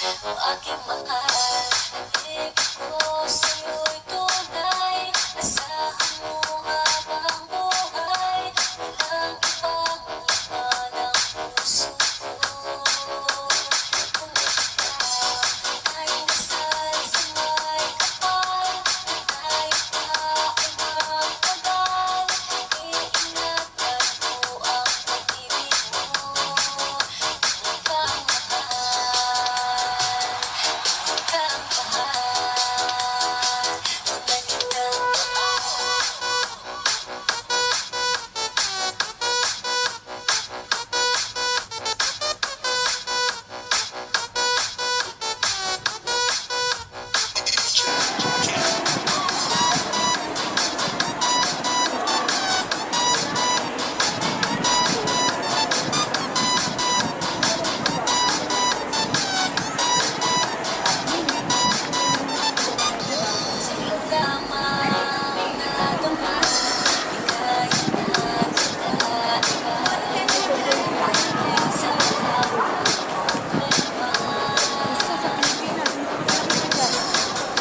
aking mahal. Pag-ibig ko sa'yo'y tunay. Asahan mo habang buhay. Walang ibang laman ang puso ko. Kung ikaw ay nasal sa may kapal, at tayo pa ay magtagal, iingatan mo ang pag-ibig mo. Kung kang mahal, kung kang mahal, magandang sa'yo lamang nadama. Ika'y nakakalain sa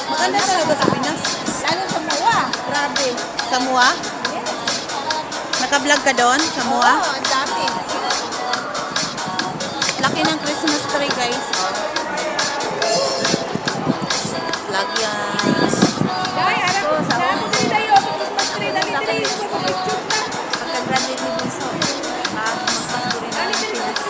Maganda talaga sa Pinas. Lalo sa Mua. Grabe. Sa Mua? Naka-vlog ka doon sa Mua? Oo, ang dami. Laki ng Christmas tree, guys. Vlog yan. Dahil, harap ko. Harap ko tayo. Christmas tree. Dali, dali. Picture na. Pagka-graduate ni Bunso. Magpasko rin ang Pinas.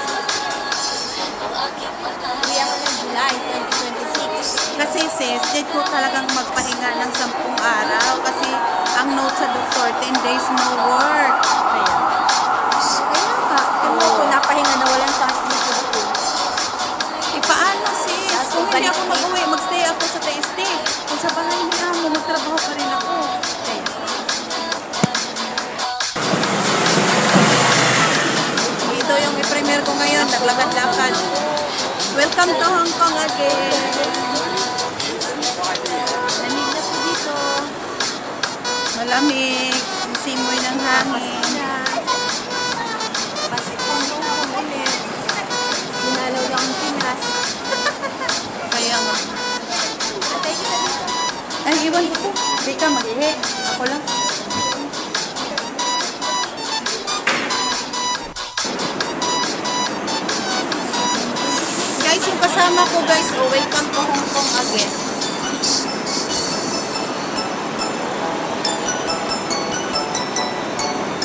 Uwi ako ng July 2026. Kasi sis, date ko talagang magpahinga ng 10 araw. Kasi ang note sa doktor, 10 days no work. Kaya, Kaya nga. Tingnan ko, napahinga na walang sakit dito. paano sis? Kung hindi ako mag-uwi, magstay ako sa TST. Kung sa bahay ni Amo, magtrabaho pa rin ako. Kaya, ito yung i-premiere ko ngayon, naglakad-lakad. Welcome to Hong Kong again. Lamig na po dito. Malamig. Ang simoy ng hangin. Paskong ulit. Dinalaw lang ang Pinas. Kaya nga. Atay kita dito. Ay, iwan ko. Hindi ka mag-ihi. Ako lang. Guys, yung kasama ko guys, oh, welcome to Hong Kong again.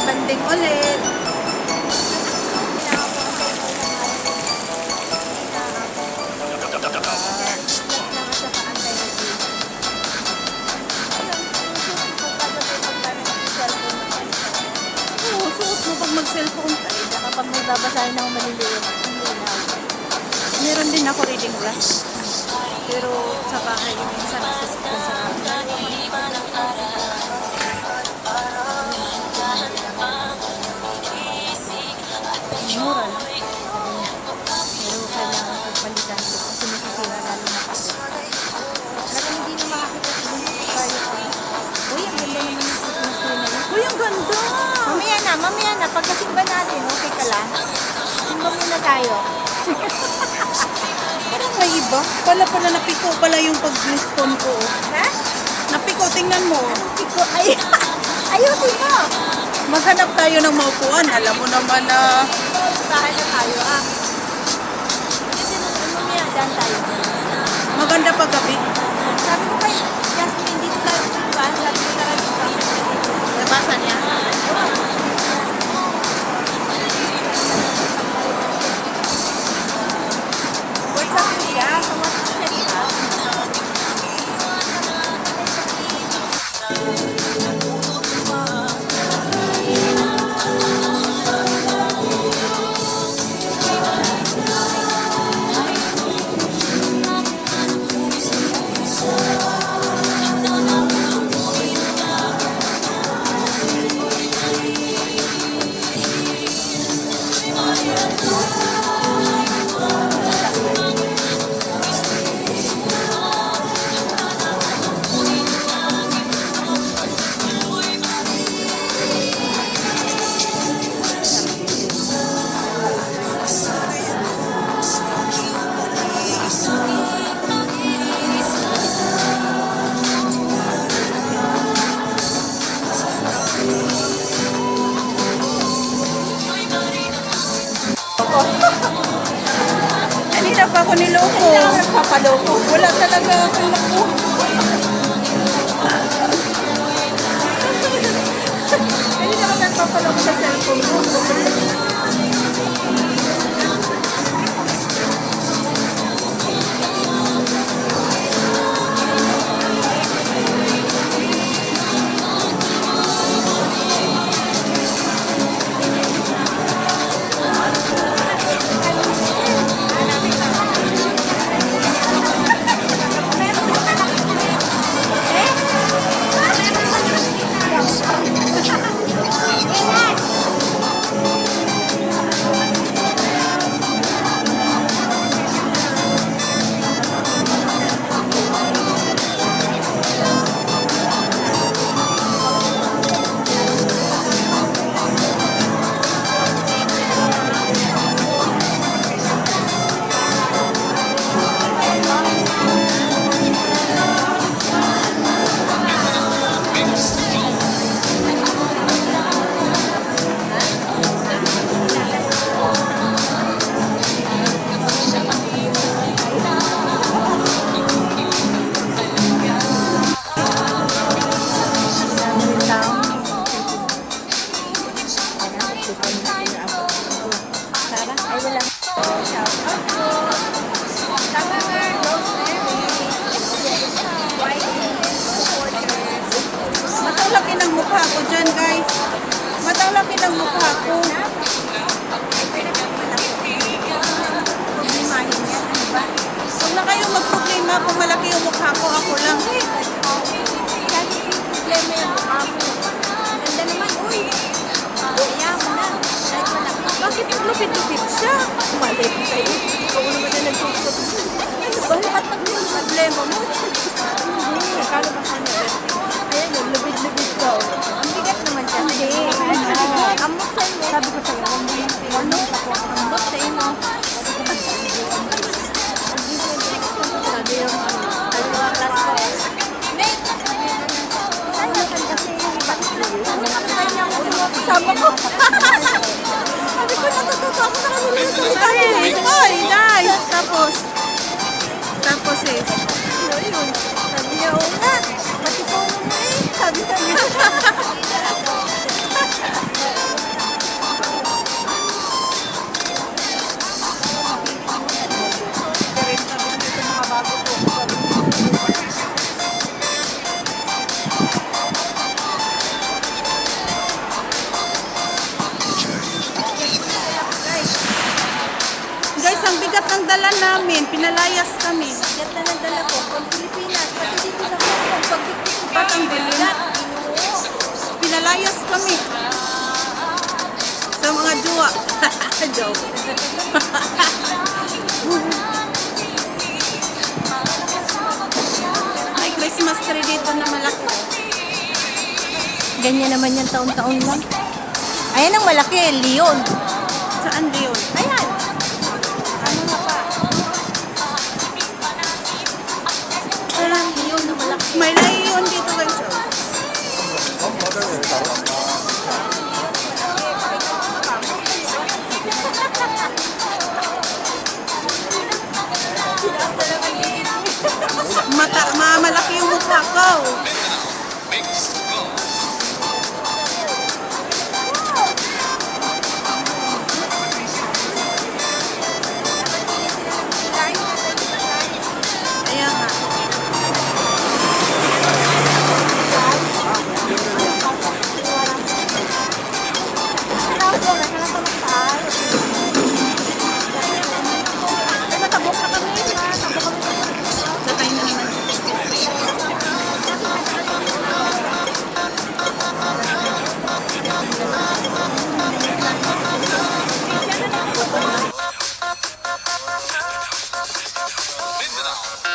Banding ulit. Oo, suot mo pag mag-cellphone ka. Kapag may babasahin ako maliliit, ang linaw. Meron din ako reading glass. Pero sa bahay, minsan nasa ko sa Mura lang. Pero kailangan pagpalitan ko kasi nasisira lalo na kasi. Talagang hindi na makakita sa tayo pa. Uy, ang ganda naman yung Christmas tree na yun. Uy, ang ganda! Mamaya na. Pagkasimba natin, okay ka lang? Simba muna tayo. Parang may iba. Pala napiko pala yung pag-liston ko. Ha? Napiko, tingnan mo. Iko, ay, ayusin mo. Maghanap tayo ng maupuan. Alam mo naman na Bahay na tayo, ah. Kasi mamaya, dyan tayo. maganda pag gabi. Sabi ko kay Jasmine, dito tayo simba. Sabi ko tara dito. Labasan niya. What's up, Kuya? So, what's up, Sherita? ko. Papaloko. Wala talaga akong nakuha. Hindi naman nagpapaloko sa cellphone mo. Matalaki ng mukha ko dyan, guys. Matalaki ng mukha ko. Problemahin yan. Ano ba? Huwag na kayong magproblema kung malaki yung mukha ko. Ako lang. Lagi yung problema yung mukha mo. Ganda naman. Uy! Kaya mo na. Kahit malaki. Bakit lupit-lupit siya? Malay ko sa'yo. Ikaw naman na nagsusunod. Ano ba? Lahat ng problema mo. Hindi. Akala ba ka na? Ayan yun. Lubid-lubid ka. Ang bigat naman siya. Hindi. Ambot sa'yo. Sabi ko sa'yo. Ano? Ambot sa'yo mo. Sabi yung dalawa class ko. Mate! Saan yung kanta sa'yo? Kasama ko. Sabi ko, natututo ako sa kanila ng salita eh. Ay, nice. Tapos eh. Yun. Sabi niya, oo nga. Pati solo mo eh. Sabi ka niya. Guys, ang bigat ng dala namin. Pinalayas kami. Bigat na ng dala ko. Pag Pilipinas, pati dito sa Hong Kong, pag dito Ba't ang dilim? Pinalayas kami. Sa mga jowa. Joke. May Christmas tree dito na malaki. Ganyan naman yan taon-taon lang. Ayan ang malaki, Leon. Saan yun? Ayan. Ano nga pa? Ayan, Leon na malaki. May layon dito guys. Malaki yung mukha ko. Ayan nga. Sakay na naman.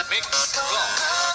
Mix Vlog.